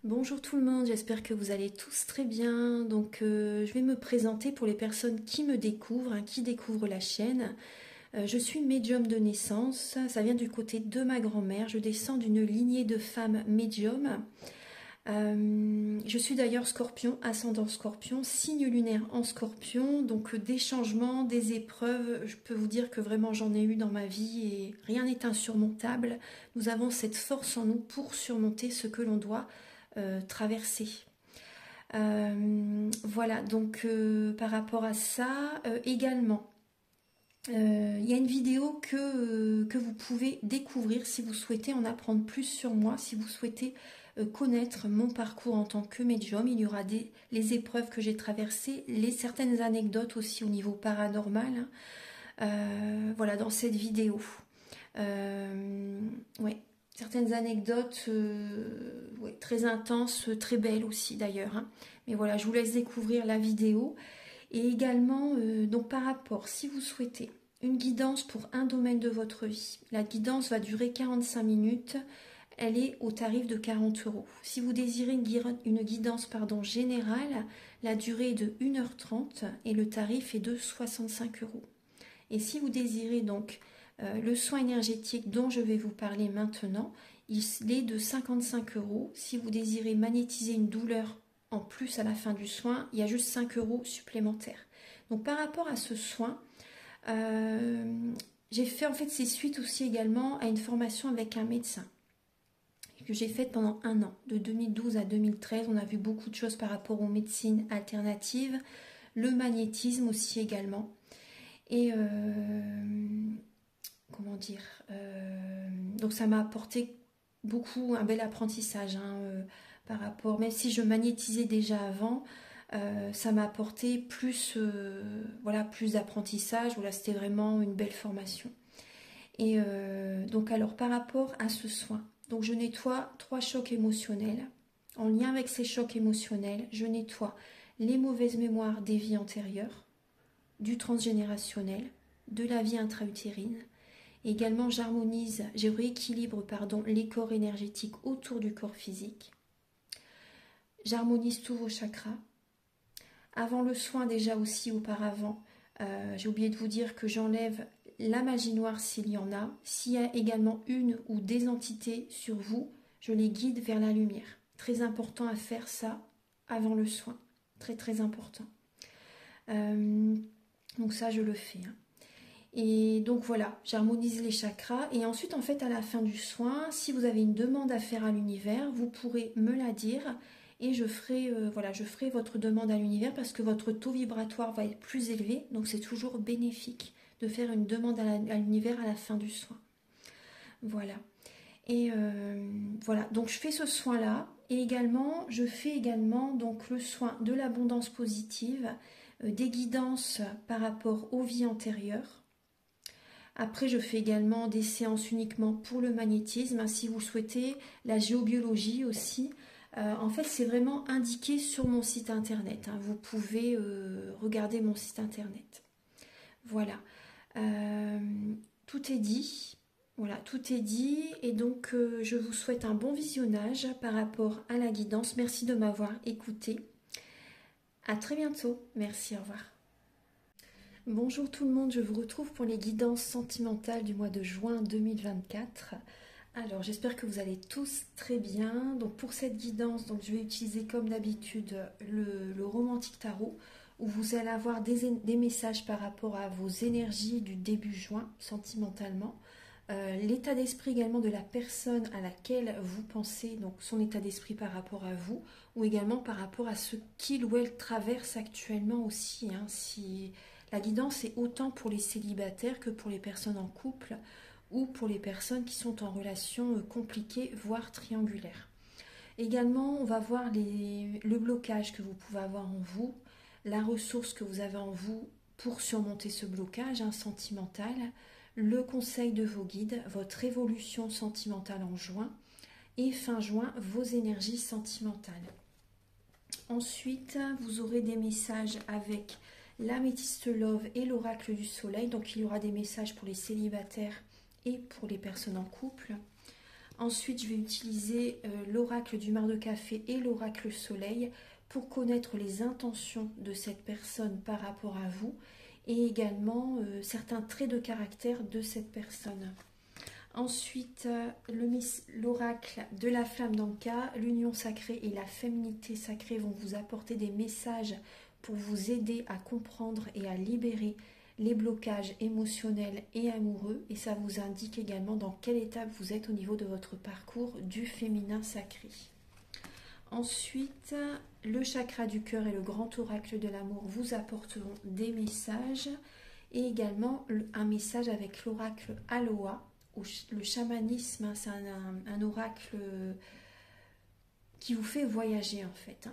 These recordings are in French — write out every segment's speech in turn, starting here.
Bonjour tout le monde, j'espère que vous allez tous très bien. Donc je vais me présenter pour les personnes qui me découvrent, qui découvrent la chaîne. Je suis médium de naissance, ça vient du côté de ma grand-mère. Je descends d'une lignée de femmes médiums. Je suis d'ailleurs scorpion, ascendant scorpion, signe lunaire en scorpion. Donc des changements, des épreuves, je peux vous dire que vraiment j'en ai eu dans ma vie et rien n'est insurmontable. Nous avons cette force en nous pour surmonter ce que l'on doit traverser. Voilà, donc par rapport à ça, également, il y a une vidéo que vous pouvez découvrir si vous souhaitez en apprendre plus sur moi, si vous souhaitez connaître mon parcours en tant que médium. Il y aura les épreuves que j'ai traversées, certaines anecdotes aussi au niveau paranormal. Voilà, dans cette vidéo. Ouais. Certaines anecdotes ouais, très intenses, très belles aussi d'ailleurs. Mais voilà, je vous laisse découvrir la vidéo. Et également, donc par rapport, si vous souhaitez une guidance pour un domaine de votre vie, la guidance va durer 45 minutes. Elle est au tarif de 40 €. Si vous désirez une guidance générale, la durée est de 1h30 et le tarif est de 65 €. Et si vous désirez donc le soin énergétique dont je vais vous parler maintenant, il est de 55 €. Si vous désirez magnétiser une douleur en plus à la fin du soin, il y a juste 5 € supplémentaires. Donc par rapport à ce soin, j'ai fait en fait ces suites aussi également à une formation avec un médecin que j'ai faite pendant 1 an, de 2012 à 2013. On a vu beaucoup de choses par rapport aux médecines alternatives, le magnétisme aussi également. Et comment dire, donc ça m'a apporté beaucoup, un bel apprentissage par rapport, même si je magnétisais déjà avant, ça m'a apporté plus, voilà, plus d'apprentissage. Voilà, c'était vraiment une belle formation. Et donc alors par rapport à ce soin, donc je nettoie 3 chocs émotionnels. En lien avec ces chocs émotionnels, je nettoie les mauvaises mémoires des vies antérieures, du transgénérationnel, de la vie intra-utérine. Également, je rééquilibre les corps énergétiques autour du corps physique. J'harmonise tous vos chakras. Avant le soin, déjà aussi auparavant, j'ai oublié de vous dire que j'enlève la magie noire s'il y en a. S'il y a également une ou des entités sur vous, je les guide vers la lumière. Très important à faire ça avant le soin. Très très important. Donc ça, je le fais. Et donc voilà, j'harmonise les chakras. Et ensuite, en fait, à la fin du soin, si vous avez une demande à faire à l'univers, vous pourrez me la dire. Et je ferai votre demande à l'univers parce que votre taux vibratoire va être plus élevé. Donc c'est toujours bénéfique de faire une demande à l'univers à la fin du soin. Voilà. Et voilà, donc je fais ce soin-là. Et également, je fais également donc le soin de l'abondance positive, des guidances par rapport aux vies antérieures. Après, je fais également des séances uniquement pour le magnétisme. Si vous souhaitez, la géobiologie aussi. En fait, c'est vraiment indiqué sur mon site internet. Vous pouvez regarder mon site internet. Voilà. Tout est dit. Voilà, tout est dit. Et donc, je vous souhaite un bon visionnage par rapport à la guidance. Merci de m'avoir écouté. À très bientôt. Merci, au revoir. Bonjour tout le monde, je vous retrouve pour les guidances sentimentales du mois de juin 2024. Alors j'espère que vous allez tous très bien. Donc pour cette guidance, donc, je vais utiliser comme d'habitude le romantique tarot où vous allez avoir des messages par rapport à vos énergies du début juin sentimentalement. L'état d'esprit également de la personne à laquelle vous pensez, donc son état d'esprit par rapport à vous, ou également par rapport à ce qu'il ou elle traverse actuellement aussi. Si la guidance est autant pour les célibataires que pour les personnes en couple ou pour les personnes qui sont en relation compliquée, voire triangulaire. Également, on va voir le blocage que vous pouvez avoir en vous, la ressource que vous avez en vous pour surmonter ce blocage sentimental, le conseil de vos guides, votre évolution sentimentale en juin et fin juin, vos énergies sentimentales. Ensuite, vous aurez des messages avec l'améthyste love et l'oracle du soleil. Donc, il y aura des messages pour les célibataires et pour les personnes en couple. Ensuite, je vais utiliser l'oracle du mar de café et l'oracle soleil pour connaître les intentions de cette personne par rapport à vous et également certains traits de caractère de cette personne. Ensuite, l'oracle de la flamme d'Anka, l'union sacrée et la féminité sacrée vont vous apporter des messages pour vous aider à comprendre et à libérer les blocages émotionnels et amoureux. Et ça vous indique également dans quelle étape vous êtes au niveau de votre parcours du féminin sacré. Ensuite, le chakra du cœur et le grand oracle de l'amour vous apporteront des messages et également un message avec l'oracle Aloha. Le chamanisme, c'est un oracle qui vous fait voyager en fait.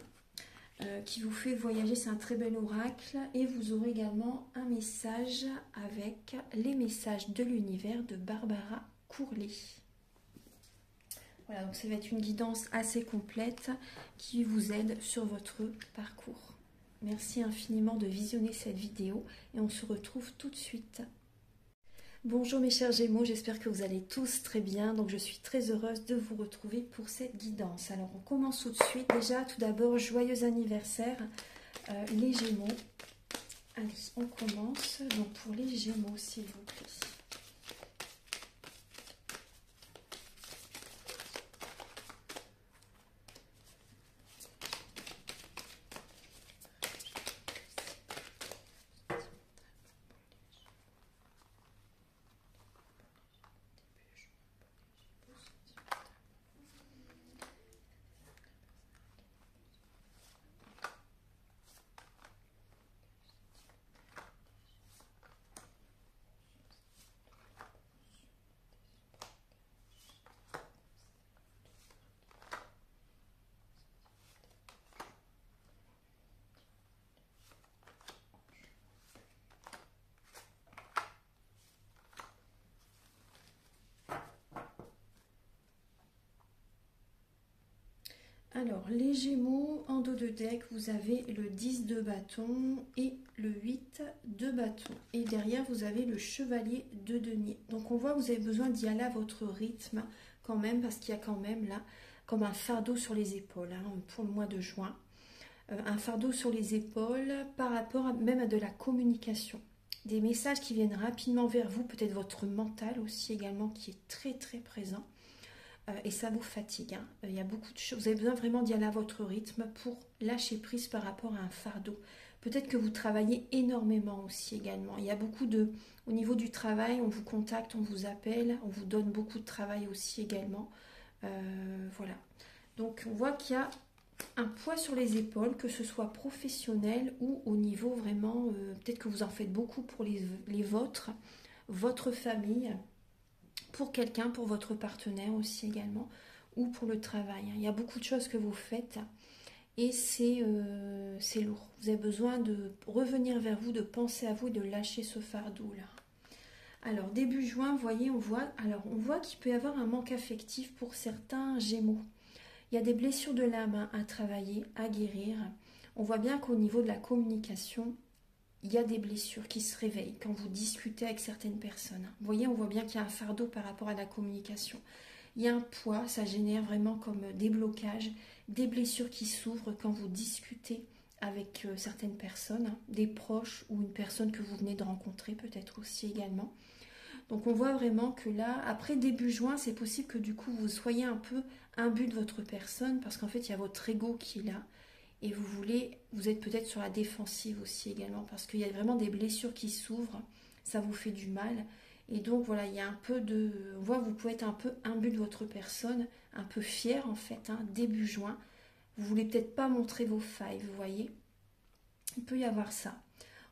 Qui vous fait voyager, c'est un très bel oracle. Et vous aurez également un message avec les messages de l'univers de Barbara Courlet. Voilà, donc ça va être une guidance assez complète qui vous aide sur votre parcours. Merci infiniment de visionner cette vidéo et on se retrouve tout de suite. Bonjour mes chers Gémeaux, j'espère que vous allez tous très bien. Donc je suis très heureuse de vous retrouver pour cette guidance. Alors on commence tout de suite. Déjà, tout d'abord, joyeux anniversaire les Gémeaux. Allez, on commence. Donc pour les Gémeaux, s'il vous plaît. Alors, les Gémeaux, en dos de deck, vous avez le 10 de bâton et le 8 de bâton. Et derrière, vous avez le chevalier de denier. Donc, on voit que vous avez besoin d'y aller à votre rythme quand même, parce qu'il y a quand même là, comme un fardeau sur les épaules hein, pour le mois de juin. Un fardeau sur les épaules par rapport même à de la communication. Des messages qui viennent rapidement vers vous, peut-être votre mental aussi également qui est très très présent. Et ça vous fatigue. Hein. Il y a beaucoup de choses. Vous avez besoin vraiment d'y aller à votre rythme pour lâcher prise par rapport à un fardeau. Peut-être que vous travaillez énormément aussi également. Il y a beaucoup de... Au niveau du travail, on vous contacte, on vous appelle, on vous donne beaucoup de travail aussi également. Voilà. Donc on voit qu'il y a un poids sur les épaules, que ce soit professionnel ou au niveau vraiment... peut-être que vous en faites beaucoup pour les vôtres, votre famille... pour quelqu'un, pour votre partenaire aussi également, ou pour le travail. Il y a beaucoup de choses que vous faites et c'est lourd. Vous avez besoin de revenir vers vous, de penser à vous et de lâcher ce fardeau-là. Alors, début juin, vous voyez, on voit qu'il peut y avoir un manque affectif pour certains Gémeaux. Il y a des blessures de l'âme à travailler, à guérir. On voit bien qu'au niveau de la communication, il y a des blessures qui se réveillent quand vous discutez avec certaines personnes. Vous voyez, on voit bien qu'il y a un fardeau par rapport à la communication. Il y a un poids, ça génère vraiment comme des blocages, des blessures qui s'ouvrent quand vous discutez avec certaines personnes, des proches ou une personne que vous venez de rencontrer peut-être aussi également. Donc on voit vraiment que là, après début juin, c'est possible que du coup vous soyez un peu imbu de votre personne parce qu'en fait il y a votre ego qui est là. Et vous êtes peut-être sur la défensive aussi également parce qu'il y a vraiment des blessures qui s'ouvrent, ça vous fait du mal. Et donc voilà, il y a un peu de... On voit que vous pouvez être un peu imbu de votre personne, un peu fier en fait, hein, début juin. Vous voulez peut-être pas montrer vos failles, vous voyez. Il peut y avoir ça.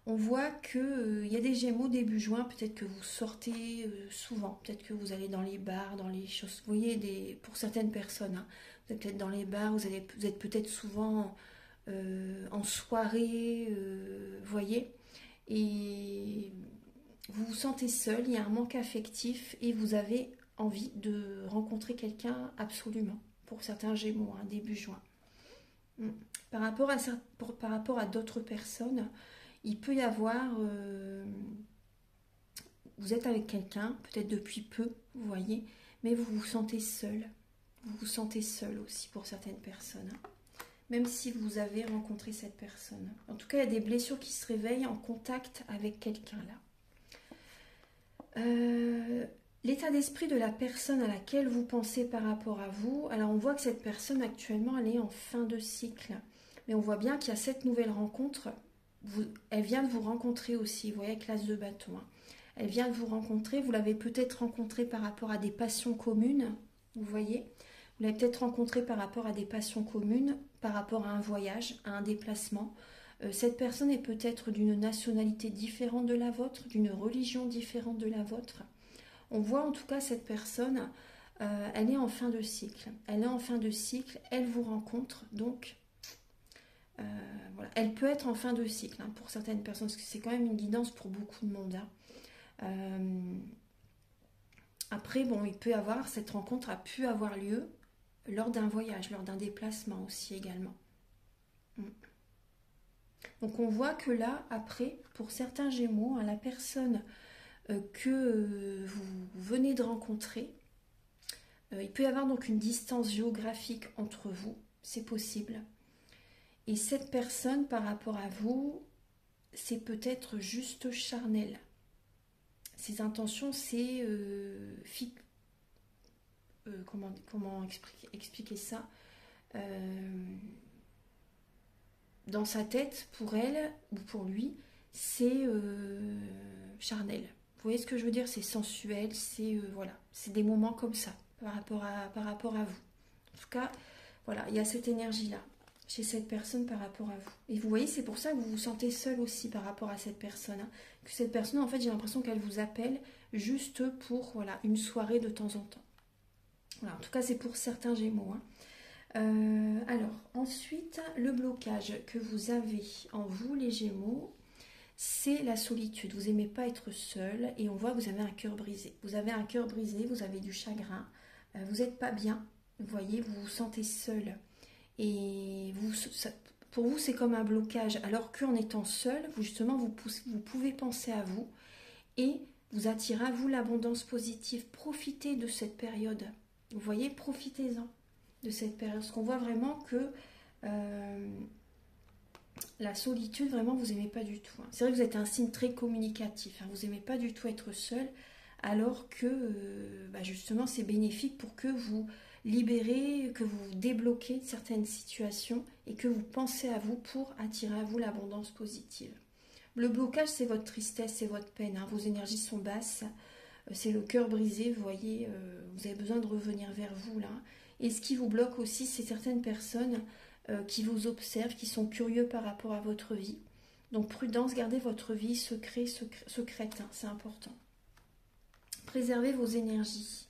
On voit qu'il y a des Gémeaux début juin, peut-être que vous sortez souvent, peut-être que vous allez dans les bars, dans les choses... Vous voyez, pour certaines personnes, hein, vous êtes peut-être dans les bars, vous êtes peut-être souvent... en soirée, voyez, et vous vous sentez seul, il y a un manque affectif et vous avez envie de rencontrer quelqu'un absolument, pour certains Gémeaux, hein, début juin. Par rapport à d'autres personnes, il peut y avoir, vous êtes avec quelqu'un, peut-être depuis peu, vous voyez, mais vous vous sentez seul. Vous vous sentez seul aussi pour certaines personnes, hein. Même si vous avez rencontré cette personne. En tout cas, il y a des blessures qui se réveillent en contact avec quelqu'un là. L'état d'esprit de la personne à laquelle vous pensez par rapport à vous. Alors on voit que cette personne actuellement, elle est en fin de cycle. Mais on voit bien qu'il y a cette nouvelle rencontre. Elle vient de vous rencontrer aussi. Vous voyez, avec l'as de bâton, hein. Elle vient de vous rencontrer. Vous l'avez peut-être rencontrée par rapport à des passions communes. Vous voyez, vous l'avez peut-être rencontrée par rapport à des passions communes, par rapport à un voyage, à un déplacement. Cette personne est peut-être d'une nationalité différente de la vôtre, d'une religion différente de la vôtre. On voit en tout cas cette personne, elle est en fin de cycle. Elle est en fin de cycle, elle vous rencontre, donc voilà. Elle peut être en fin de cycle, hein, pour certaines personnes, parce que c'est quand même une guidance pour beaucoup de monde, hein. Après, bon, il peut y avoir, cette rencontre a pu avoir lieu lors d'un voyage, lors d'un déplacement aussi également. Donc on voit que là, après, pour certains Gémeaux, hein, la personne que vous venez de rencontrer, il peut y avoir donc une distance géographique entre vous, c'est possible. Et cette personne, par rapport à vous, c'est peut-être juste charnel. Ses intentions, c'est comment expliquer ça, dans sa tête, pour elle ou pour lui, c'est charnel. Vous voyez ce que je veux dire? C'est sensuel, c'est voilà, c'est des moments comme ça par rapport à vous. En tout cas, voilà, il y a cette énergie-là chez cette personne par rapport à vous. Et vous voyez, c'est pour ça que vous vous sentez seul aussi par rapport à cette personne, hein. Que cette personne, en fait, j'ai l'impression qu'elle vous appelle juste pour, voilà, une soirée de temps en temps. Voilà, en tout cas, c'est pour certains Gémeaux, hein. Alors, ensuite, le blocage que vous avez en vous, les Gémeaux, c'est la solitude. Vous n'aimez pas être seul et on voit que vous avez un cœur brisé. Vous avez un cœur brisé, vous avez du chagrin, vous n'êtes pas bien, vous voyez, vous vous sentez seul. Et pour vous, c'est comme un blocage. Alors qu'en étant seul, vous, justement, vous pouvez penser à vous et vous attirez à vous l'abondance positive. Profitez de cette période. Vous voyez, profitez-en de cette période. Parce qu'on voit vraiment que la solitude, vraiment, vous n'aimez pas du tout, hein. C'est vrai que vous êtes un signe très communicatif, hein. Vous n'aimez pas du tout être seul, alors que, justement, c'est bénéfique pour que vous libérez, que vous débloquez certaines situations et que vous pensez à vous pour attirer à vous l'abondance positive. Le blocage, c'est votre tristesse, c'est votre peine, hein. Vos énergies sont basses, c'est le cœur brisé, vous voyez, vous avez besoin de revenir vers vous, là. Et ce qui vous bloque aussi, c'est certaines personnes qui vous observent, qui sont curieux par rapport à votre vie. Donc prudence, gardez votre vie secrète, hein, c'est important. Préservez vos énergies.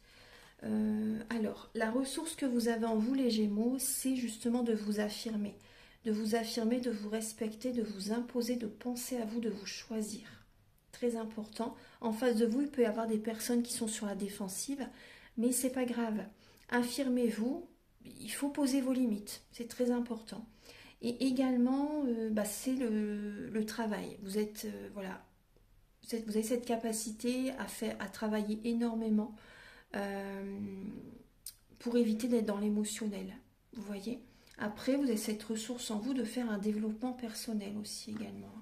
Alors, la ressource que vous avez en vous, les Gémeaux, c'est justement de vous affirmer. De vous affirmer, de vous respecter, de vous imposer, de penser à vous, de vous choisir. Très important. En face de vous, il peut y avoir des personnes qui sont sur la défensive, mais c'est pas grave. Affirmez-vous, il faut poser vos limites, c'est très important. Et également, c'est le travail. Vous êtes, voilà, vous avez cette capacité à travailler énormément pour éviter d'être dans l'émotionnel. Vous voyez? Après, vous avez cette ressource en vous de faire un développement personnel aussi également.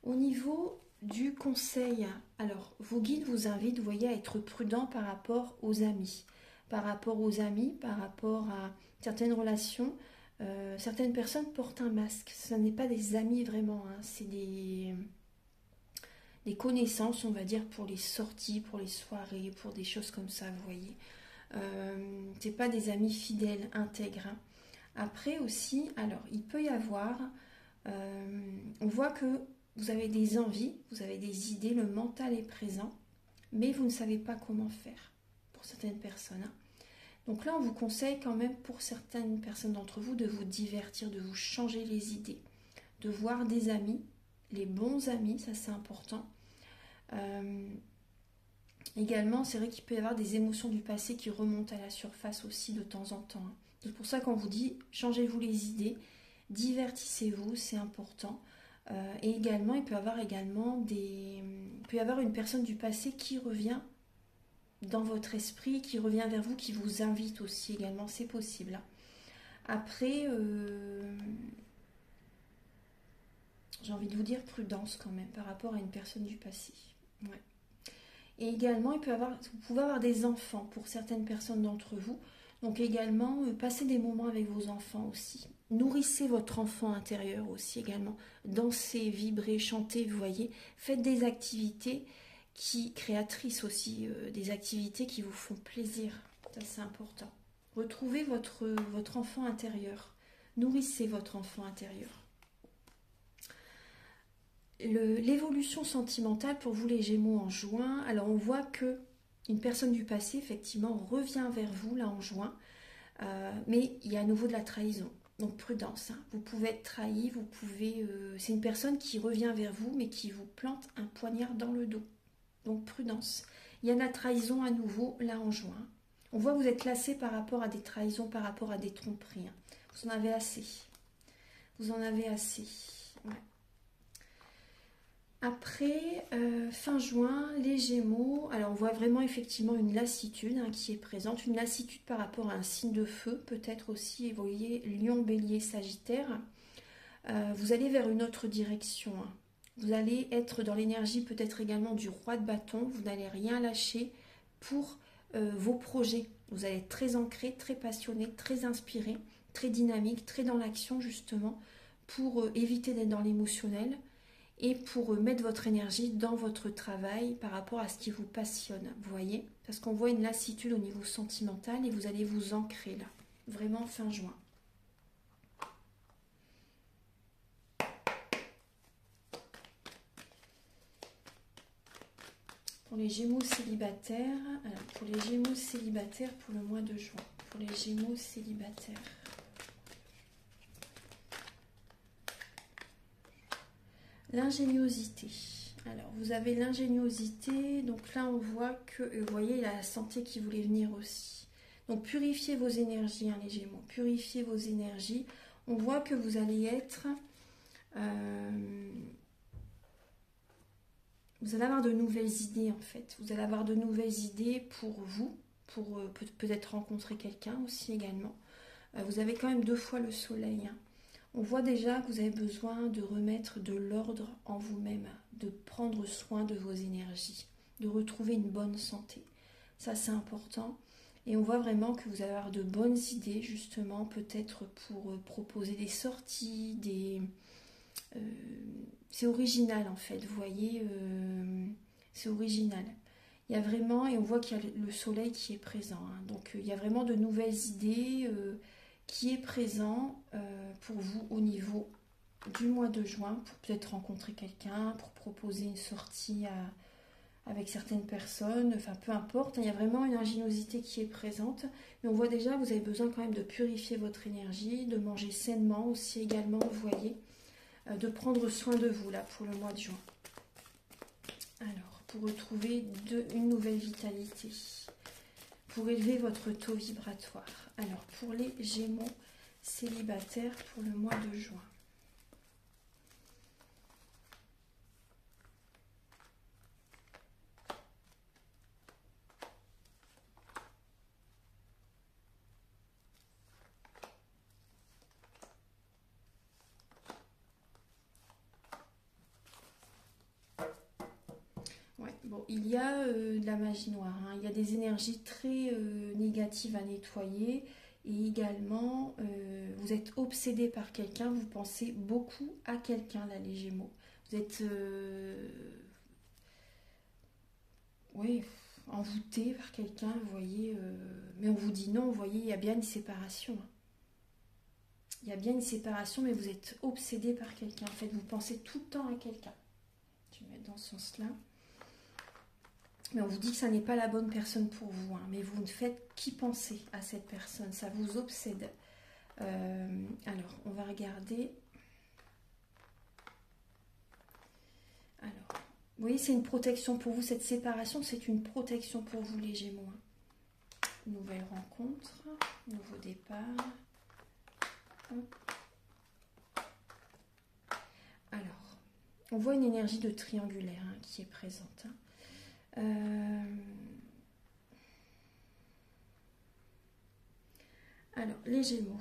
Au niveau du conseil, alors vos guides vous invitent, vous voyez, à être prudent par rapport aux amis. Par rapport à certaines relations. Certaines personnes portent un masque. Ce n'est pas des amis vraiment, hein. C'est des connaissances, on va dire, pour les sorties, pour les soirées, pour des choses comme ça, vous voyez. C'est pas des amis fidèles, intègres, hein. Après aussi, alors, il peut y avoir, on voit que vous avez des envies, vous avez des idées, le mental est présent, mais vous ne savez pas comment faire pour certaines personnes, hein. Donc là, on vous conseille quand même pour certaines personnes d'entre vous de vous divertir, de vous changer les idées, de voir des amis, les bons amis, ça c'est important. Également, c'est vrai qu'il peut y avoir des émotions du passé qui remontent à la surface aussi de temps en temps, hein. C'est pour ça qu'on vous dit, changez-vous les idées, divertissez-vous, c'est important. Et également, il peut y avoir une personne du passé qui revient dans votre esprit, qui revient vers vous, qui vous invite aussi également, c'est possible, hein. Après, j'ai envie de vous dire prudence quand même par rapport à une personne du passé. Ouais. Et également, vous pouvez avoir des enfants pour certaines personnes d'entre vous. Donc également, passez des moments avec vos enfants aussi. Nourrissez votre enfant intérieur aussi également. Dansez, vibrez, chantez, vous voyez. Faites des activités créatrices aussi, des activités qui vous font plaisir. Ça, c'est important. Retrouvez votre enfant intérieur. Nourrissez votre enfant intérieur. L'évolution sentimentale pour vous les Gémeaux en juin, alors on voit que une personne du passé effectivement revient vers vous là en juin, mais il y a à nouveau de la trahison, donc prudence, hein. Vous pouvez être trahi, c'est une personne qui revient vers vous mais qui vous plante un poignard dans le dos, donc prudence. Il y a de la trahison à nouveau là en juin. On voit que vous êtes lassé par rapport à des trahisons, par rapport à des tromperies, hein. Vous en avez assez, vous en avez assez, ouais. Après, fin juin, les Gémeaux, alors on voit vraiment effectivement une lassitude, hein, qui est présente, une lassitude par rapport à un signe de feu, peut-être aussi, vous voyez, Lion, Bélier, Sagittaire. Vous allez vers une autre direction, hein. Vous allez être dans l'énergie peut-être également du roi de bâton, vous n'allez rien lâcher pour vos projets. Vous allez être très ancré, très passionné, très inspiré, très dynamique, très dans l'action justement, pour éviter d'être dans l'émotionnel. Et pour mettre votre énergie dans votre travail par rapport à ce qui vous passionne, vous voyez, parce qu'on voit une lassitude au niveau sentimental et vous allez vous ancrer là, vraiment fin juin. Pour les Gémeaux célibataires, alors pour les Gémeaux célibataires pour le mois de juin, pour les Gémeaux célibataires. L'ingéniosité. Alors, vous avez l'ingéniosité. Donc là, on voit que, vous voyez, il y a la santé qui voulait venir aussi. Donc, purifiez vos énergies, hein, les Gémeaux. Purifiez vos énergies. On voit que vous allez être... vous allez avoir de nouvelles idées, en fait. Vous allez avoir de nouvelles idées pour vous, pour peut-être rencontrer quelqu'un aussi également. Vous avez quand même 2 fois le soleil, hein. On voit déjà que vous avez besoin de remettre de l'ordre en vous-même, de prendre soin de vos énergies, de retrouver une bonne santé. Ça, c'est important. Et on voit vraiment que vous allez avoir de bonnes idées, justement, peut-être pour proposer des sorties, c'est original, en fait, vous voyez, c'est original. Il y a vraiment, et on voit qu'il y a le soleil qui est présent, hein. Donc, il y a vraiment de nouvelles idées... qui est présent pour vous au niveau du mois de juin, pour peut-être rencontrer quelqu'un, pour proposer une sortie avec certaines personnes, enfin peu importe, il y a vraiment une ingéniosité qui est présente, mais on voit déjà que vous avez besoin quand même de purifier votre énergie, de manger sainement aussi également, vous voyez, de prendre soin de vous là pour le mois de juin. Alors, pour retrouver une nouvelle vitalité, pour élever votre taux vibratoire. Alors, pour les Gémeaux célibataires pour le mois de juin. Ouais, bon, il y a de la magie noire, hein. Il y a des énergies très négatives à nettoyer. Et également, vous êtes obsédé par quelqu'un, vous pensez beaucoup à quelqu'un, là, les Gémeaux. Vous êtes, oui, envoûté par quelqu'un, vous voyez. Mais on vous dit non, vous voyez, il y a bien une séparation, hein. Il y a bien une séparation, mais vous êtes obsédé par quelqu'un. En fait, vous pensez tout le temps à quelqu'un. Je vais mettre dans ce sens-là. Mais on vous dit que ça n'est pas la bonne personne pour vous, hein, mais vous ne faites qu'y penser à cette personne, ça vous obsède. Alors, on va regarder. Alors, vous voyez, c'est une protection pour vous, cette séparation, c'est une protection pour vous, les Gémeaux, hein. Nouvelle rencontre, nouveau départ. Hop. Alors, On voit une énergie de triangulaire hein, qui est présente. Hein. Alors, les Gémeaux.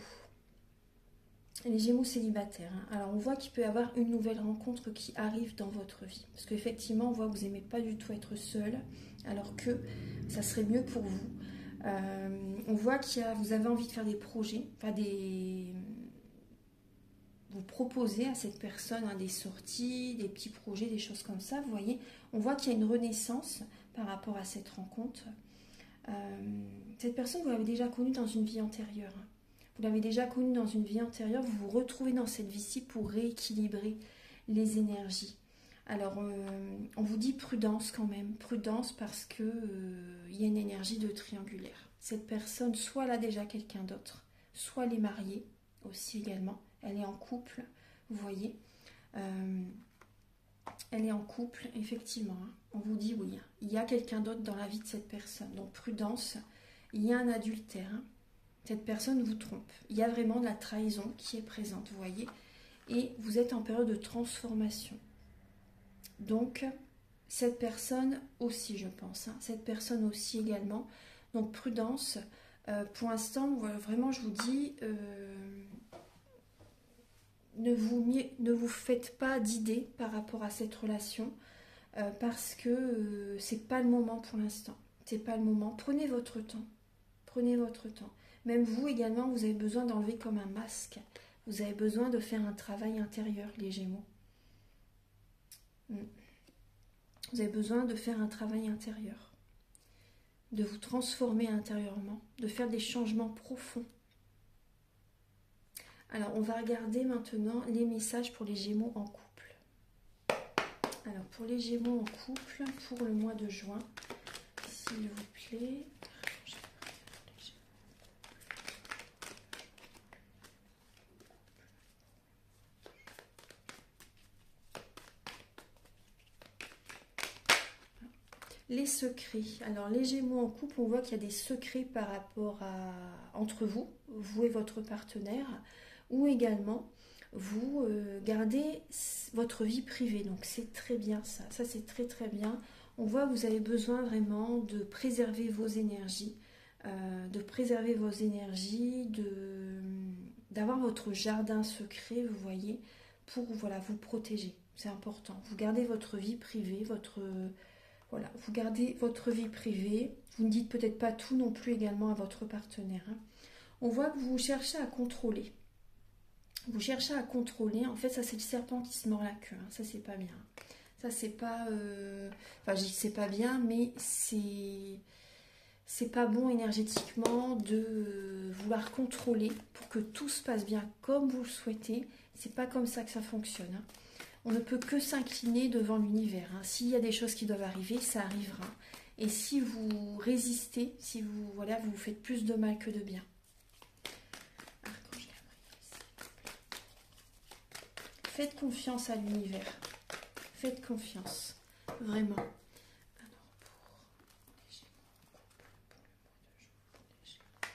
Les Gémeaux célibataires. Hein. Alors, on voit qu'il peut y avoir une nouvelle rencontre qui arrive dans votre vie. Parce qu'effectivement, on voit que vous n'aimez pas du tout être seul, alors que ça serait mieux pour vous. On voit vous avez envie de faire des projets, enfin vous proposez à cette personne hein, des sorties, des petits projets, des choses comme ça. Vous voyez, on voit qu'il y a une renaissance par rapport à cette rencontre. Cette personne, vous l'avez déjà connue dans une vie antérieure. Vous l'avez déjà connue dans une vie antérieure. Vous vous retrouvez dans cette vie-ci pour rééquilibrer les énergies. Alors, on vous dit prudence quand même. Prudence parce que il y a une énergie de triangulaire. Cette personne, soit elle a déjà quelqu'un d'autre, soit elle est mariée aussi également. Elle est en couple, vous voyez. Elle est en couple, effectivement. Hein. On vous dit oui, il y a quelqu'un d'autre dans la vie de cette personne. Donc prudence, il y a un adultère. Hein. Cette personne vous trompe. Il y a vraiment de la trahison qui est présente, vous voyez. Et vous êtes en période de transformation. Donc, cette personne aussi, je pense. Hein. Cette personne aussi également. Donc prudence. Pour l'instant, vraiment, je vous dis... Ne vous faites pas d'idées par rapport à cette relation parce que c'est pas le moment pour l'instant. C'est pas le moment. Prenez votre temps. Prenez votre temps. Même vous également, vous avez besoin d'enlever comme un masque. Vous avez besoin de faire un travail intérieur, les Gémeaux. Vous avez besoin de faire un travail intérieur. De vous transformer intérieurement. De faire des changements profonds. Alors, on va regarder maintenant les messages pour les Gémeaux en couple. Alors, pour les Gémeaux en couple, pour le mois de juin, s'il vous plaît. Les secrets. Alors, les Gémeaux en couple, on voit qu'il y a des secrets par rapport entre vous, vous et votre partenaire, ou également vous gardez votre vie privée. Donc c'est très bien ça, c'est très très bien. On voit que vous avez besoin vraiment de préserver vos énergies, d'avoir votre jardin secret, vous voyez, pour voilà, vous protéger. C'est important. Vous gardez votre vie privée, vous gardez votre vie privée. Vous ne dites peut-être pas tout non plus également à votre partenaire. Hein. On voit que vous cherchez à contrôler. Vous cherchez à contrôler, en fait ça c'est le serpent qui se mord la queue, hein. Ça c'est pas bien. Ça c'est pas... Enfin je dis que c'est pas bien, mais c'est pas bon énergétiquement de vouloir contrôler pour que tout se passe bien comme vous le souhaitez. C'est pas comme ça que ça fonctionne. Hein. On ne peut que s'incliner devant l'univers. Hein. S'il y a des choses qui doivent arriver, ça arrivera. Et si vous résistez, si vous vous faites plus de mal que de bien. Faites confiance à l'univers. Faites confiance. Vraiment. Alors, pour les Gémeaux en couple, pour le mois de juin, pour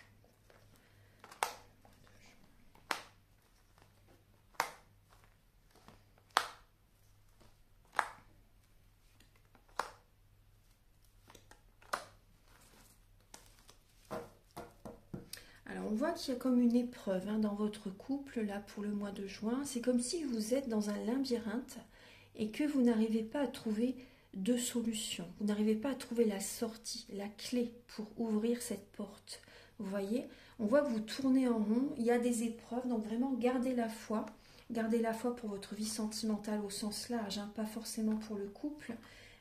les Gémeaux en couple, Alors, on voit qu'il y a comme une épreuve hein, dans votre couple, là, pour le mois de juin. C'est comme si vous êtes dans un labyrinthe et que vous n'arrivez pas à trouver de solution. Vous n'arrivez pas à trouver la sortie, la clé pour ouvrir cette porte. Vous voyez, on voit que vous tournez en rond, il y a des épreuves, donc vraiment gardez la foi. Gardez la foi pour votre vie sentimentale au sens large, hein, pas forcément pour le couple,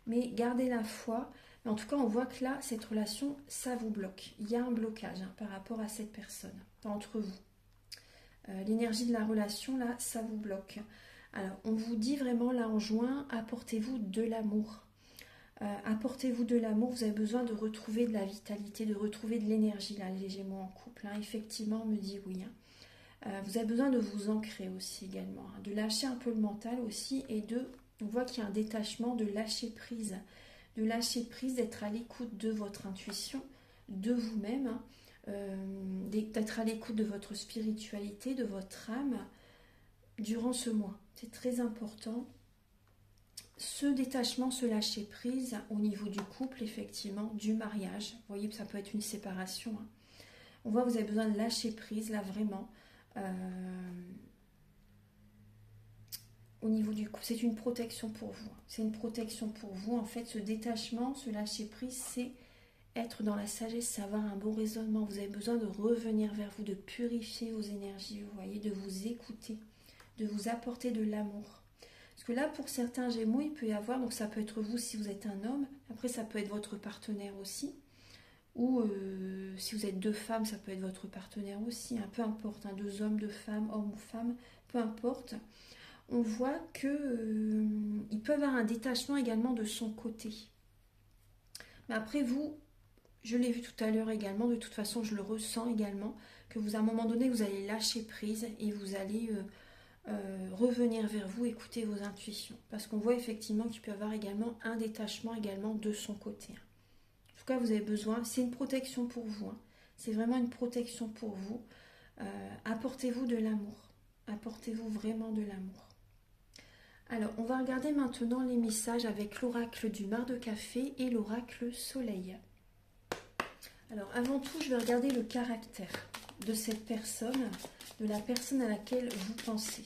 mais gardez la foi. Mais en tout cas, on voit que là, cette relation, ça vous bloque. Il y a un blocage hein, par rapport à cette personne, entre vous. L'énergie de la relation, là, ça vous bloque. Alors, on vous dit vraiment, là, en juin, apportez-vous de l'amour. Apportez-vous de l'amour, vous avez besoin de retrouver de la vitalité, de retrouver de l'énergie, là, les Gémeaux en couple. Hein. Effectivement, on me dit oui. Hein. Vous avez besoin de vous ancrer aussi également, hein, de lâcher un peu le mental aussi, et on voit qu'il y a un détachement, de lâcher prise, d'être à l'écoute de votre intuition, de vous-même, hein, d'être à l'écoute de votre spiritualité, de votre âme, durant ce mois. C'est très important. ce détachement, ce lâcher prise au niveau du couple, effectivement, du mariage. Vous voyez, ça peut être une séparation. Hein. On voit que vous avez besoin de lâcher prise, là, vraiment. Au niveau du couple, c'est une protection pour vous. C'est une protection pour vous. En fait, ce détachement, ce lâcher prise, c'est être dans la sagesse, c'est avoir un bon raisonnement. Vous avez besoin de revenir vers vous, de purifier vos énergies, vous voyez, de vous écouter, de vous apporter de l'amour. Parce que là, pour certains Gémeaux, il peut y avoir, donc ça peut être vous si vous êtes un homme, après ça peut être votre partenaire aussi, ou si vous êtes deux femmes, ça peut être votre partenaire aussi, hein, peu importe, hein, deux hommes, deux femmes, homme ou femme, peu importe. On voit que il peut y avoir un détachement également de son côté. Mais après vous, je l'ai vu tout à l'heure également, de toute façon je le ressens également, que vous à un moment donné vous allez lâcher prise et vous allez revenir vers vous, écouter vos intuitions. Parce qu'on voit effectivement qu'il peut y avoir également un détachement également de son côté. En tout cas vous avez besoin, c'est une protection pour vous, hein. C'est vraiment une protection pour vous. Apportez-vous de l'amour, apportez-vous vraiment de l'amour. Alors, on va regarder maintenant les messages avec l'oracle du mar de café et l'oracle soleil. Alors, avant tout, je vais regarder le caractère de cette personne, de la personne à laquelle vous pensez.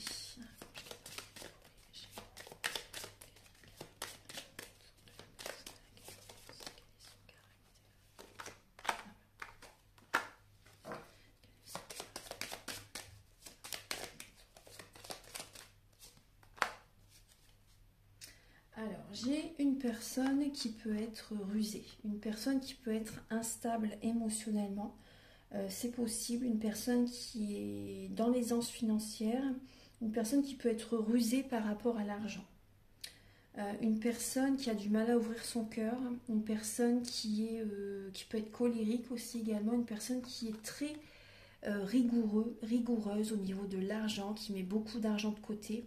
Alors, j'ai une personne qui peut être rusée, une personne qui peut être instable émotionnellement. C'est possible, une personne qui est dans l'aisance financière, une personne qui peut être rusée par rapport à l'argent. Une personne qui a du mal à ouvrir son cœur, une personne qui peut être colérique aussi également, une personne qui est très rigoureuse au niveau de l'argent, qui met beaucoup d'argent de côté.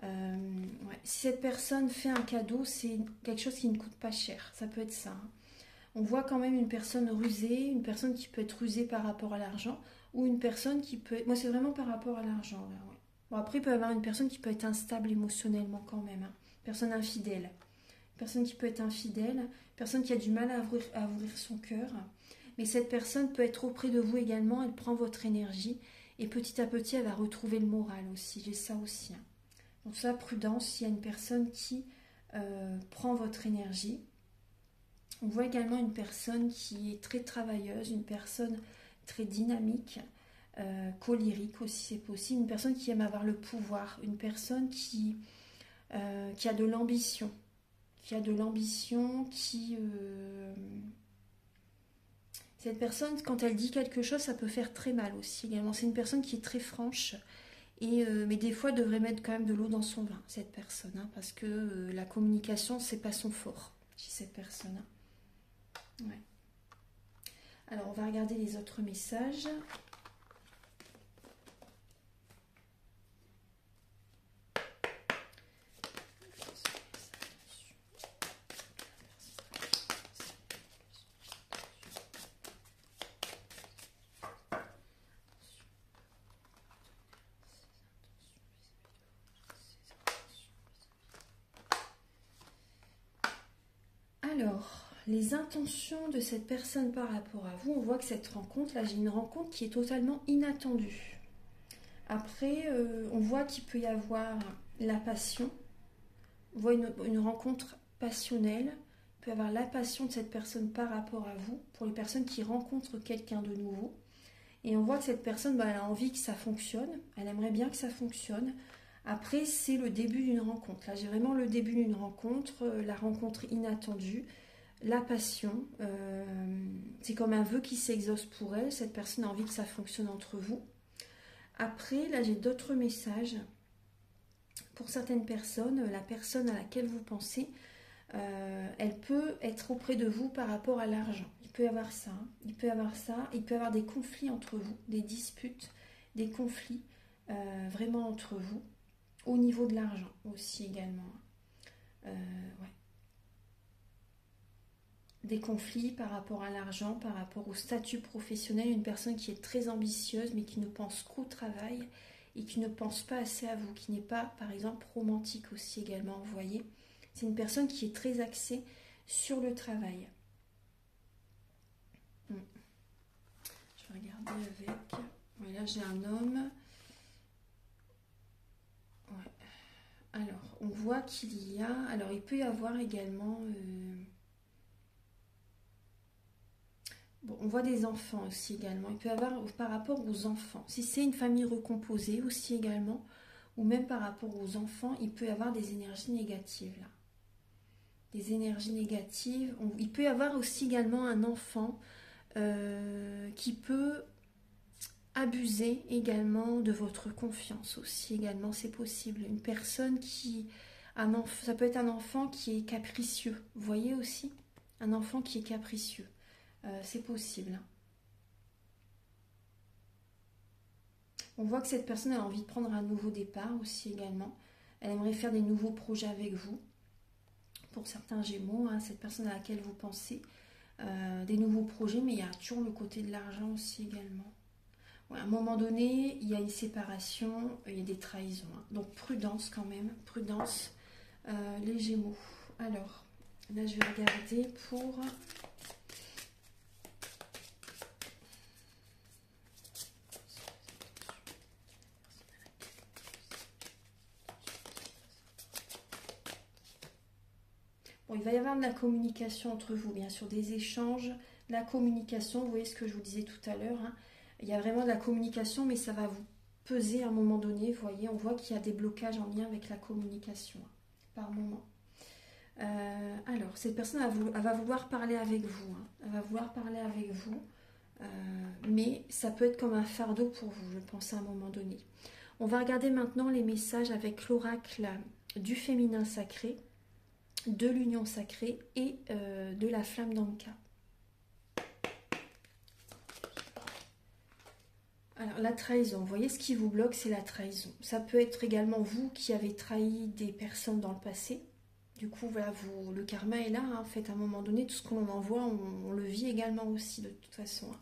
Ouais. Si cette personne fait un cadeau, c'est quelque chose qui ne coûte pas cher, ça peut être ça. Hein. On voit quand même une personne rusée, une personne qui peut être rusée par rapport à l'argent, ou une personne qui peut être... Moi, c'est vraiment par rapport à l'argent. Là, ouais. Bon, après, il peut y avoir une personne qui peut être instable émotionnellement quand même. Hein. Personne infidèle. Personne qui peut être infidèle, personne qui a du mal à ouvrir son cœur. Mais cette personne peut être auprès de vous également, elle prend votre énergie, et petit à petit, elle va retrouver le moral aussi. J'ai ça aussi. Hein. Donc ça, prudence, s'il y a une personne qui prend votre énergie. On voit également une personne qui est très travailleuse, une personne très dynamique, colérique aussi c'est possible, une personne qui aime avoir le pouvoir, une personne qui a de l'ambition, Cette personne, quand elle dit quelque chose, ça peut faire très mal aussi également. C'est une personne qui est très franche, mais des fois, elle devrait mettre quand même de l'eau dans son vin, cette personne, hein, parce que la communication, c'est pas son fort chez cette personne. Hein. Ouais. Alors, on va regarder les autres messages. Alors, les intentions de cette personne par rapport à vous, on voit que cette rencontre, là j'ai une rencontre qui est totalement inattendue. Après, on voit qu'il peut y avoir la passion, on voit une rencontre passionnelle, il peut y avoir la passion de cette personne par rapport à vous, pour les personnes qui rencontrent quelqu'un de nouveau. Et on voit que cette personne, elle a envie que ça fonctionne, elle aimerait bien que ça fonctionne. Après, c'est le début d'une rencontre. Là, j'ai vraiment le début d'une rencontre, la rencontre inattendue, la passion. C'est comme un vœu qui s'exauce pour elle. Cette personne a envie que ça fonctionne entre vous. Après, là, j'ai d'autres messages. Pour certaines personnes, la personne à laquelle vous pensez, elle peut être auprès de vous par rapport à l'argent. Il peut y avoir ça, hein. Il peut y avoir ça. Il peut y avoir des conflits entre vous, des disputes, des conflits vraiment entre vous. Au niveau de l'argent aussi également. Ouais. Des conflits par rapport à l'argent, par rapport au statut professionnel. Une personne qui est très ambitieuse mais qui ne pense qu'au travail et qui ne pense pas assez à vous, qui n'est pas par exemple romantique aussi également, vous voyez. C'est une personne qui est très axée sur le travail. Je vais regarder avec... Ouais, là, j'ai un homme. Ouais. Alors, on voit qu'il y a... Alors, il peut y avoir également... Bon, on voit des enfants aussi également. Il peut y avoir par rapport aux enfants. Si c'est une famille recomposée aussi également, ou même par rapport aux enfants, il peut y avoir des énergies négatives là. Des énergies négatives. Il peut y avoir aussi également un enfant qui peut abuser également de votre confiance aussi également, c'est possible. Une personne qui... ça peut être un enfant qui est capricieux. Vous voyez aussi? Un enfant qui est capricieux. C'est possible. On voit que cette personne a envie de prendre un nouveau départ aussi également. Elle aimerait faire des nouveaux projets avec vous. Pour certains Gémeaux, hein, cette personne à laquelle vous pensez, des nouveaux projets, mais il y a toujours le côté de l'argent aussi également. Ouais, à un moment donné, il y a une séparation, il y a des trahisons. Hein. Donc prudence quand même, prudence, les Gémeaux. Alors, là je vais regarder pour... Bon, il va y avoir de la communication entre vous, bien sûr, des échanges, la communication, vous voyez ce que je vous disais tout à l'heure, hein. Il y a vraiment de la communication, mais ça va vous peser à un moment donné, vous voyez, on voit qu'il y a des blocages en lien avec la communication, hein, par moment. Alors, cette personne, elle va vouloir parler avec vous, hein. Elle va vouloir parler avec vous, mais ça peut être comme un fardeau pour vous, je pense, à un moment donné. On va regarder maintenant les messages avec l'oracle du féminin sacré, de l'union sacrée et de la flamme d'Anka. Alors la trahison, vous voyez ce qui vous bloque, c'est la trahison. Ça peut être également vous qui avez trahi des personnes dans le passé. Du coup, voilà, le karma est là. Hein. En fait, à un moment donné, tout ce qu'on envoie, on le vit également aussi de toute façon. Hein.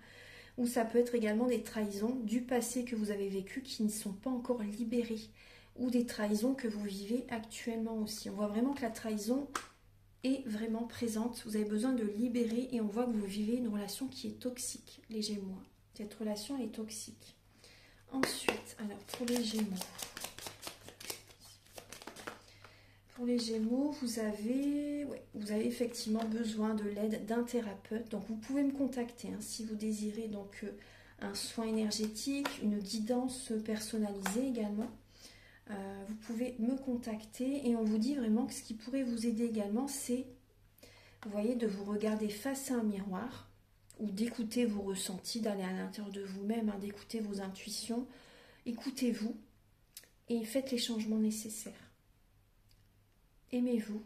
Ou ça peut être également des trahisons du passé que vous avez vécu qui ne sont pas encore libérées. Ou des trahisons que vous vivez actuellement aussi. On voit vraiment que la trahison est vraiment présente. Vous avez besoin de libérer et on voit que vous vivez une relation qui est toxique, les Gémeaux. Cette relation est toxique. Ensuite, alors pour les Gémeaux. Pour les Gémeaux, vous avez effectivement besoin de l'aide d'un thérapeute. Donc vous pouvez me contacter hein, si vous désirez donc un soin énergétique, une guidance personnalisée également. Vous pouvez me contacter et on vous dit vraiment que ce qui pourrait vous aider également, c'est, vous voyez, de vous regarder face à un miroir ou d'écouter vos ressentis, d'aller à l'intérieur de vous-même, hein, d'écouter vos intuitions. Écoutez-vous et faites les changements nécessaires. Aimez-vous,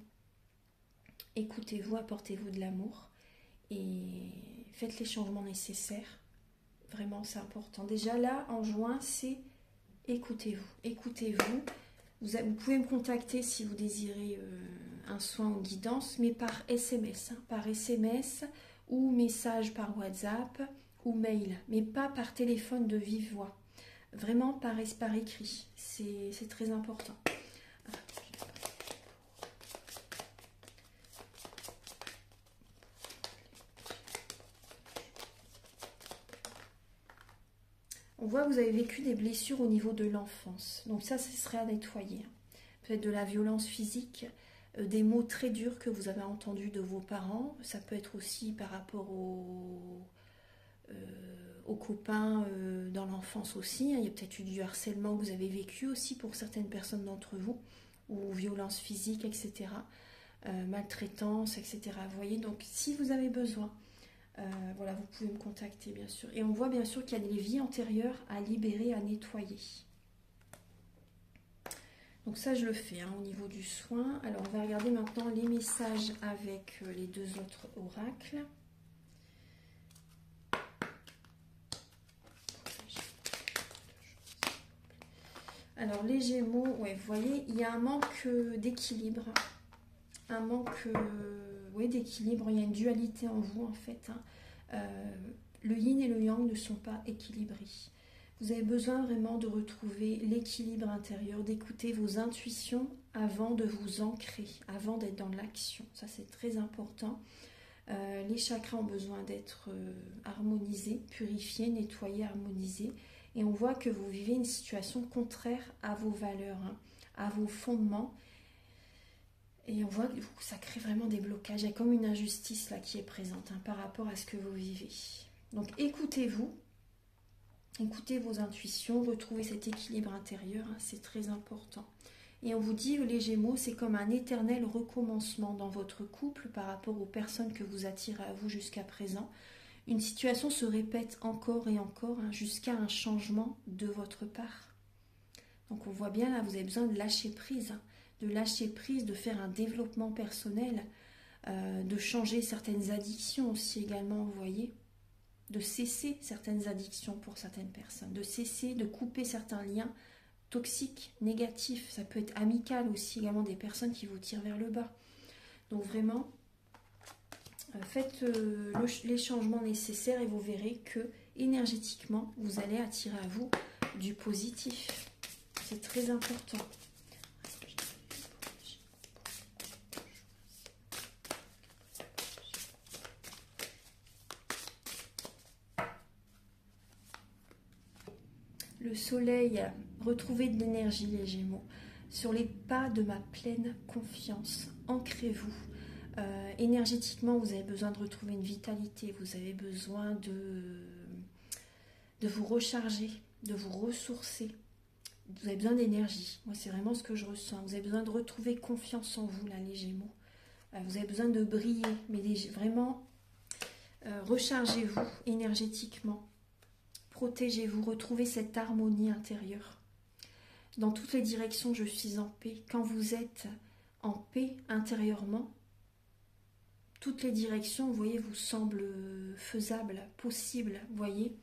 écoutez-vous, apportez-vous de l'amour et faites les changements nécessaires. Vraiment, c'est important. Déjà là, en juin, c'est écoutez-vous. Écoutez-vous. Vous pouvez me contacter si vous désirez un soin ou guidance, mais par SMS. Hein, par SMS ou message par WhatsApp ou mail, mais pas par téléphone de vive voix. Vraiment par écrit. C'est très important. On voit que vous avez vécu des blessures au niveau de l'enfance. Donc ça, ce serait à nettoyer. Peut-être de la violence physique, des mots très durs que vous avez entendus de vos parents. Ça peut être aussi par rapport aux copains dans l'enfance aussi. Il y a peut-être eu du harcèlement que vous avez vécu aussi pour certaines personnes d'entre vous. Ou violence physique, etc. Maltraitance, etc. Vous voyez, donc si vous avez besoin... voilà, vous pouvez me contacter bien sûr. Et on voit bien sûr qu'il y a des vies antérieures à libérer, à nettoyer. Donc ça, je le fais hein, au niveau du soin. Alors, on va regarder maintenant les messages avec les deux autres oracles. Alors, les Gémeaux, ouais, vous voyez, il y a un manque d'équilibre. Un manque d'équilibre. Il y a une dualité en vous, en fait. Hein. Le yin et le yang ne sont pas équilibrés. Vous avez besoin vraiment de retrouver l'équilibre intérieur, d'écouter vos intuitions avant de vous ancrer, avant d'être dans l'action. Ça, c'est très important. Les chakras ont besoin d'être harmonisés, purifiés, nettoyés, harmonisés. Et on voit que vous vivez une situation contraire à vos valeurs, hein, à vos fondements. Et on voit que ça crée vraiment des blocages. Il y a comme une injustice là qui est présente, hein, par rapport à ce que vous vivez. Donc écoutez-vous, écoutez vos intuitions, retrouvez cet équilibre intérieur, hein, c'est très important. Et on vous dit, les Gémeaux, c'est comme un éternel recommencement dans votre couple par rapport aux personnes que vous attirez à vous jusqu'à présent. Une situation se répète encore et encore, hein, jusqu'à un changement de votre part. Donc on voit bien là, vous avez besoin de lâcher prise, hein, de faire un développement personnel, de changer certaines addictions aussi également, vous voyez, de cesser certaines addictions pour certaines personnes, de cesser, de couper certains liens toxiques, négatifs. Ça peut être amical aussi également, des personnes qui vous tirent vers le bas. Donc vraiment, faites les changements nécessaires et vous verrez que énergétiquement, vous allez attirer à vous du positif. C'est très important. Le soleil, retrouvez de l'énergie les Gémeaux. Sur les pas de ma pleine confiance, ancrez-vous. Énergétiquement, vous avez besoin de retrouver une vitalité, vous avez besoin de vous recharger, de vous ressourcer. Vous avez besoin d'énergie. Moi, c'est vraiment ce que je ressens. Vous avez besoin de retrouver confiance en vous, là, les Gémeaux. Vous avez besoin de briller, mais vraiment, rechargez-vous énergétiquement. Protégez-vous, retrouvez cette harmonie intérieure. Dans toutes les directions, je suis en paix. Quand vous êtes en paix intérieurement, toutes les directions, vous voyez, vous semblent faisables, possibles, vous voyez.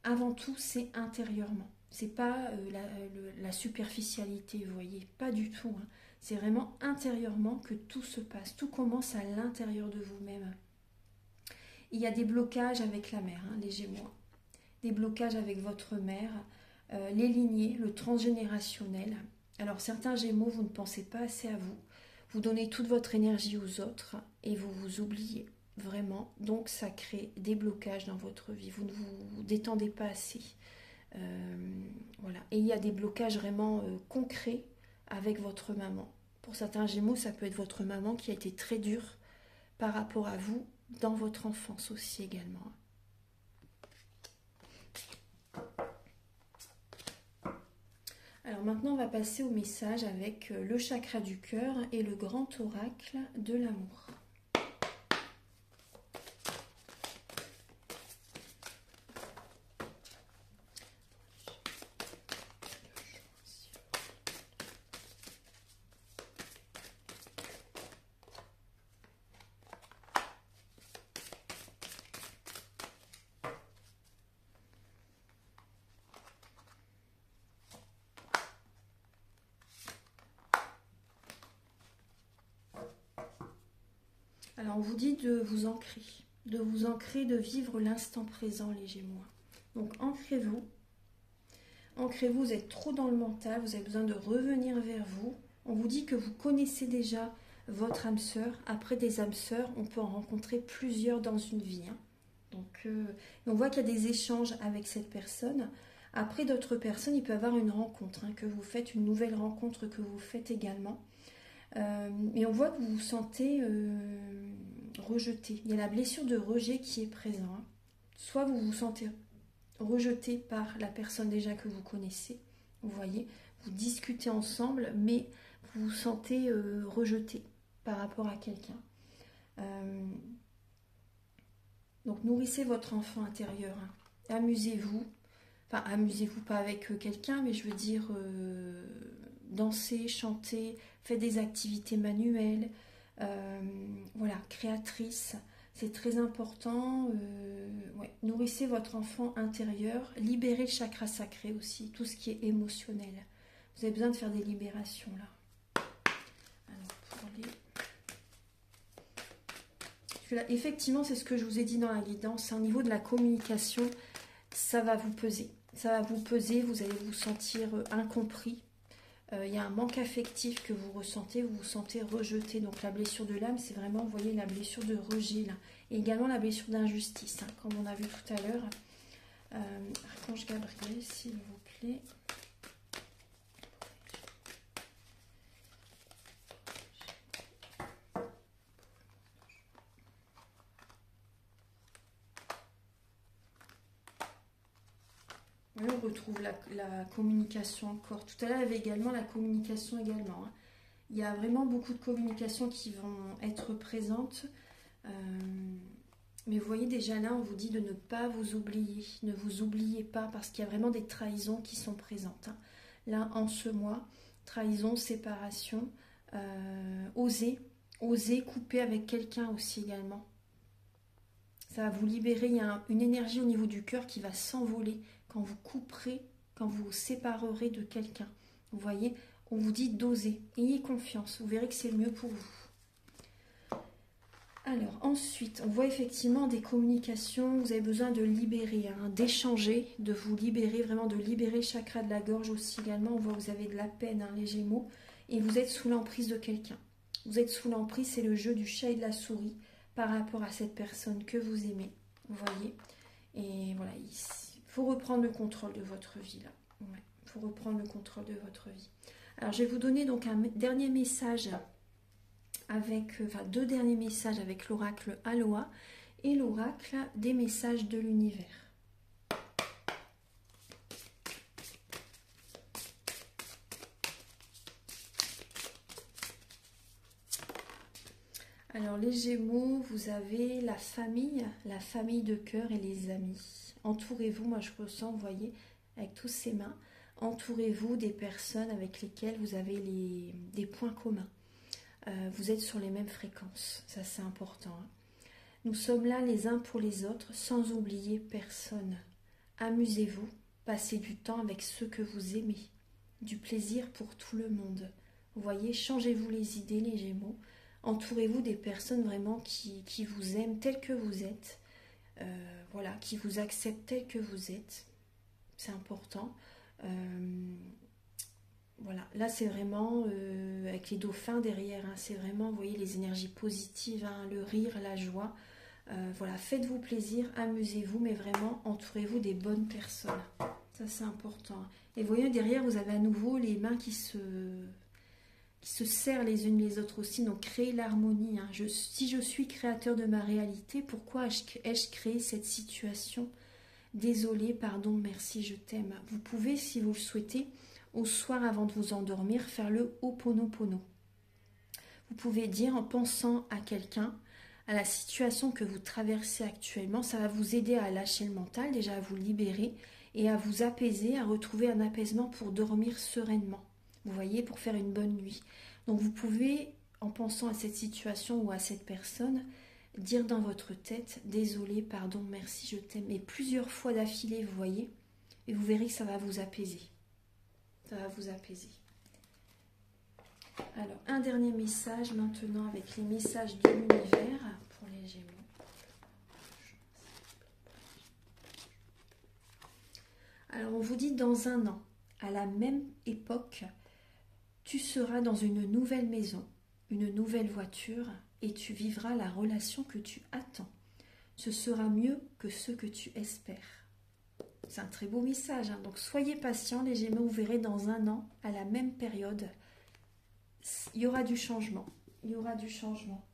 Avant tout, c'est intérieurement. C'est pas la superficialité, vous voyez, pas du tout. Hein. C'est vraiment intérieurement que tout se passe. Tout commence à l'intérieur de vous-même. Il y a des blocages avec la mère, hein, les Gémeaux. Des blocages avec votre mère, les lignées, le transgénérationnel. Alors certains Gémeaux, vous ne pensez pas assez à vous. Vous donnez toute votre énergie aux autres et vous vous oubliez, vraiment. Donc ça crée des blocages dans votre vie. Vous ne vous détendez pas assez. Voilà. Et il y a des blocages vraiment concrets avec votre maman. Pour certains Gémeaux, ça peut être votre maman qui a été très dure par rapport à vous dans votre enfance aussi également. Alors maintenant, on va passer au message avec le chakra du cœur et le grand oracle de l'amour. Alors on vous dit de vous ancrer, de vivre l'instant présent les Gémeaux. Donc ancrez-vous, vous êtes trop dans le mental, vous avez besoin de revenir vers vous. On vous dit que vous connaissez déjà votre âme sœur. Après des âmes sœurs, on peut en rencontrer plusieurs dans une vie. Hein. Donc on voit qu'il y a des échanges avec cette personne. Après d'autres personnes, il peut y avoir une rencontre, hein, que vous faites, une nouvelle rencontre que vous faites également. Et on voit que vous vous sentez rejeté. Il y a la blessure de rejet qui est présente. Hein. Soit vous vous sentez rejeté par la personne déjà que vous connaissez, vous voyez, vous discutez ensemble, mais vous vous sentez rejeté par rapport à quelqu'un. Donc nourrissez votre enfant intérieur. Hein. Amusez-vous. Enfin, amusez-vous pas avec quelqu'un, mais je veux dire... dansez, chantez, faites des activités manuelles, voilà, créatrices, c'est très important. Ouais. Nourrissez votre enfant intérieur, libérez le chakra sacré aussi, tout ce qui est émotionnel. Vous avez besoin de faire des libérations là. Alors, pour les... Là, effectivement, c'est ce que je vous ai dit dans la guidance, c'est au niveau de la communication, ça va vous peser. Ça va vous peser, vous allez vous sentir incompris. Il y a un manque affectif que vous ressentez, vous vous sentez rejeté. Donc la blessure de l'âme, c'est vraiment, vous voyez, la blessure de rejet là. Et également la blessure d'injustice, hein, comme on a vu tout à l'heure. Archange Gabriel, s'il vous plaît. Oui, on retrouve la communication encore. Tout à l'heure, il y avait également la communication également. Hein. Il y a vraiment beaucoup de communications qui vont être présentes. Mais vous voyez déjà là, on vous dit de ne pas vous oublier. Ne vous oubliez pas parce qu'il y a vraiment des trahisons qui sont présentes. Hein. Là, en ce mois, trahison, séparation, oser couper avec quelqu'un aussi également. Ça va vous libérer, il y a une énergie au niveau du cœur qui va s'envoler quand vous couperez, quand vous vous séparerez de quelqu'un. Vous voyez, on vous dit d'oser, ayez confiance, vous verrez que c'est le mieux pour vous. Alors ensuite, on voit effectivement des communications, vous avez besoin de libérer, hein, d'échanger, de vous libérer, vraiment de libérer le chakra de la gorge aussi également. On voit que vous avez de la peine, hein, les Gémeaux, et vous êtes sous l'emprise de quelqu'un. Vous êtes sous l'emprise, c'est le jeu du chat et de la souris par rapport à cette personne que vous aimez, vous voyez. Et voilà, il faut reprendre le contrôle de votre vie là. Ouais, il faut reprendre le contrôle de votre vie. Alors je vais vous donner donc un dernier message avec, enfin 2 derniers messages avec l'oracle Aloha et l'oracle des messages de l'univers. Alors les Gémeaux, vous avez la famille de cœur et les amis. Entourez-vous, moi je ressens, vous voyez, avec tous ces mains, entourez-vous des personnes avec lesquelles vous avez des points communs. Vous êtes sur les mêmes fréquences, ça c'est important. Hein. Nous sommes là les uns pour les autres, sans oublier personne. Amusez-vous, passez du temps avec ceux que vous aimez. Du plaisir pour tout le monde. Vous voyez, changez-vous les idées les Gémeaux. Entourez-vous des personnes vraiment qui vous aiment tel que vous êtes. Voilà, qui vous acceptent tel que vous êtes. C'est important. Voilà, là c'est vraiment avec les dauphins derrière. Hein, c'est vraiment, vous voyez, les énergies positives, hein, le rire, la joie. Voilà, faites-vous plaisir, amusez-vous, mais vraiment entourez-vous des bonnes personnes. Ça c'est important. Et vous voyez derrière, vous avez à nouveau les mains qui se serrent les unes les autres aussi, donc créer l'harmonie. Hein. Si je suis créateur de ma réalité, pourquoi ai-je créé cette situation? Désolé, pardon, merci, je t'aime. Vous pouvez, si vous le souhaitez, au soir avant de vous endormir, faire le Ho'oponopono. Vous pouvez dire en pensant à quelqu'un, à la situation que vous traversez actuellement, ça va vous aider à lâcher le mental, déjà à vous libérer et à vous apaiser, à retrouver un apaisement pour dormir sereinement. Vous voyez, pour faire une bonne nuit. Donc vous pouvez, en pensant à cette situation ou à cette personne, dire dans votre tête, désolé, pardon, merci, je t'aime, et plusieurs fois d'affilée, vous voyez, et vous verrez que ça va vous apaiser. Ça va vous apaiser. Alors, un dernier message maintenant avec les messages de l'univers pour les Gémeaux. Alors, on vous dit dans un an, à la même époque, tu seras dans une nouvelle maison, une nouvelle voiture et tu vivras la relation que tu attends. Ce sera mieux que ce que tu espères. C'est un très beau message, hein. Donc soyez patients les Gémeaux, vous verrez dans un an, à la même période, il y aura du changement. Il y aura du changement.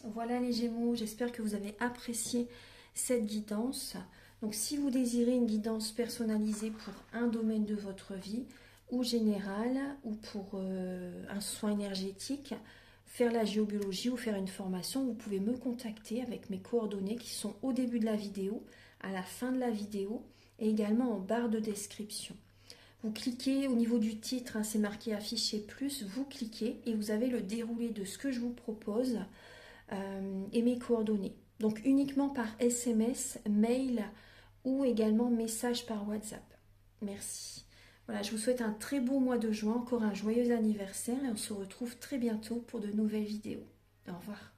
Voilà les Gémeaux, j'espère que vous avez apprécié cette guidance. Donc si vous désirez une guidance personnalisée pour un domaine de votre vie, ou général, ou pour un soin énergétique, faire la géobiologie ou faire une formation, vous pouvez me contacter avec mes coordonnées qui sont au début de la vidéo, à la fin de la vidéo et également en barre de description. Vous cliquez au niveau du titre, hein, c'est marqué afficher plus, vous cliquez et vous avez le déroulé de ce que je vous propose et mes coordonnées. Donc uniquement par SMS, mail ou également message par WhatsApp. Merci. Voilà, je vous souhaite un très beau mois de juin, encore un joyeux anniversaire et on se retrouve très bientôt pour de nouvelles vidéos. Au revoir.